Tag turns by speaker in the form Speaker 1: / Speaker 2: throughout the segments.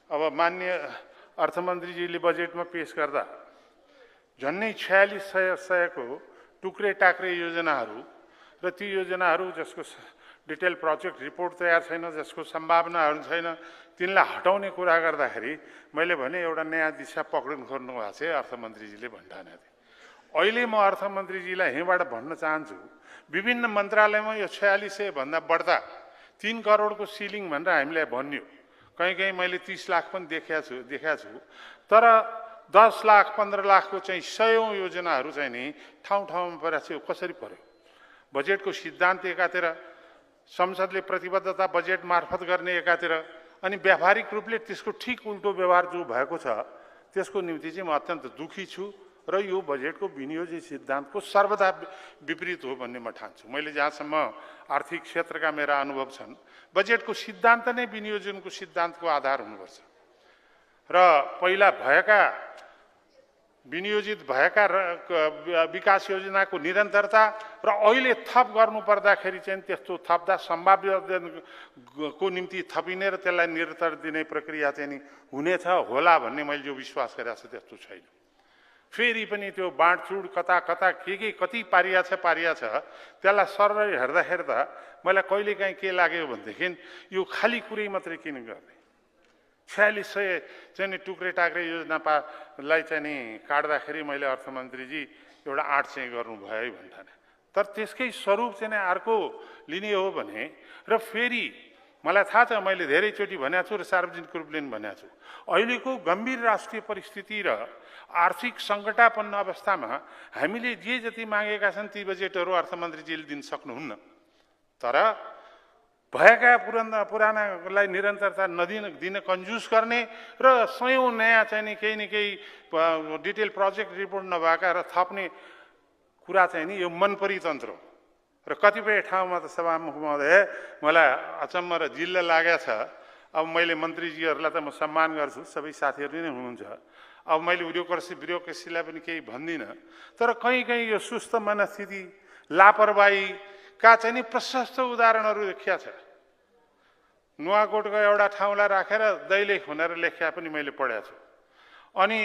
Speaker 1: अब माननीय अर्थमन्त्रीजीले बजेटमा पेश गर्दा झन्नै 4600 को टुक्रे टाक्रे योजनाहरू र ती योजनाहरू जसको डिटेल प्रोजेक्ट रिपोर्ट तयार छैन, जसको सम्भावनाहरू छैन, तिनलाई हटाउने कुरा गर्दाखेरि मैले भने एउटा नयाँ दिशा पक्रिनु खोज्नु भएको छ अर्थमन्त्रीजीले भन्ठाने थिए। अहिले म अर्थमन्त्रीजीलाई यहीँबाट भन्न चाहन्छु, विभिन्न मन्त्रालयमा यो 4600 भन्दा बढ्ता 3 करोडको सिलिङ भनेर हामीलाई भन्यो। कहीँ मैले 30 लाख पनि देखाएको छु, तर 10 लाख 15 लाखको चाहिँ 100 योजनाहरू चाहिँ नि ठाउँ ठाउँमा परेको छ। कसरी पर्यो? बजेटको सिद्धान्त एकातिर, संसदले प्रतिबद्धता बजेट मार्फत गर्ने एकातिर, अनि व्यावहारिक रूपले त्यसको ठिक उल्टो व्यवहार जो भएको छ त्यसको निम्ति चाहिँ म अत्यन्त दुखी छु र यो बजेटको विनियोजित सिद्धान्तको सर्वदा विपरीत हो भन्ने म ठान्छु। मैले जहाँसम्म आर्थिक क्षेत्रका मेरा अनुभव छन्, बजेटको सिद्धान्त नै विनियोजनको सिद्धान्तको आधार हुनुपर्छ र पहिला भएका विनियोजित भएका विकास योजनाको निरन्तरता र अहिले थप गर्नुपर्दाखेरि चाहिँ त्यस्तो थप्दा सम्भाव्यको निम्ति थपिने र त्यसलाई निरन्तर दिने प्रक्रिया चाहिँ नि हुनेछ होला भन्ने मैले जो विश्वास गरेको छु त्यस्तो छैन। फेरि पनि त्यो बाँडचुड कता कति पारिया छ त्यसलाई सरल हेर्दाखेरि त मलाई कहिलेकाहीँ के लाग्यो भनेदेखि यो खाली कुरै मात्रै किन गर्ने? 4600 चाहिँ नि टुक्रे टाक्रे योजनालाई चाहिँ नि काट्दाखेरि मैले अर्थमन्त्रीजी एउटा 8 चाहिँ गर्नुभयो है भन्ठाने। तर त्यसकै स्वरूप चाहिँ नि अर्को लिने हो भने र फेरि मलाई थाहा छ, मैले धेरैचोटि भनेको छु र सार्वजनिक रूपले पनि भनेको छु, अहिलेको गम्भीर राष्ट्रिय परिस्थिति र आर्थिक सङ्कटापन्न अवस्थामा हामीले जे जति मागेका छन् ती बजेटहरू अर्थमन्त्रीजीले दिन सक्नुहुन्न। तर भएका पुरानालाई निरन्तरता दिन कन्जुस गर्ने र 100 नयाँ चाहिँ नि केही न केही डिटेल प्रोजेक्ट रिपोर्ट नभएका र थप्ने कुरा चाहिँ नि यो मनपरी तन्त्र हो। र कतिपय ठाउँमा त सभामुख महोदय मलाई अचम्म र जिल्ला लागेको छ। अब मैले मन्त्रीजीहरूलाई त म सम्मान गर्छु, सबै साथीहरू नै हुनुहुन्छ, अब मैले ब्युरोक्रेसीलाई पनि केही भन्दिनँ, तर कहीँ यो सुस्त मनस्थिति, लापरवाहीका चाहिँ नि प्रशस्त उदाहरणहरू देखिया छ। नुवाकोटको एउटा ठाउँलाई राखेर दैलेख भनेर लेख्या पनि मैले पढेको छु। अनि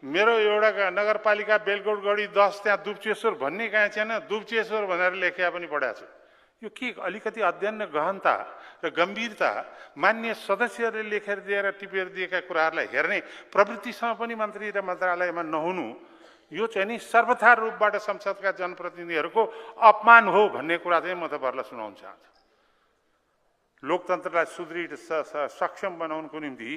Speaker 1: मेरो एउटा नगरपालिका बेलगोटगढी 10 त्यहाँ दुप्चेश्वर भन्ने कहाँ छैन, दुप्चेश्वर भनेर लेख्या पनि पढेको छु। यो के अलिकति अध्ययन गहनता र गम्भीरता मान्य सदस्यहरूले लेखेर दिएर टिपेर दिएका कुराहरूलाई हेर्ने प्रवृत्तिसँग पनि मन्त्री र मन्त्रालयमा नहुनु, यो चाहिँ नि सर्वथा रूपबाट संसदका जनप्रतिनिधिहरूको अपमान हो भन्ने कुरा चाहिँ म तपाईँहरूलाई सुनाउन चाहन्छु। लोकतन्त्रलाई सुदृढ सक्षम बनाउनको निम्ति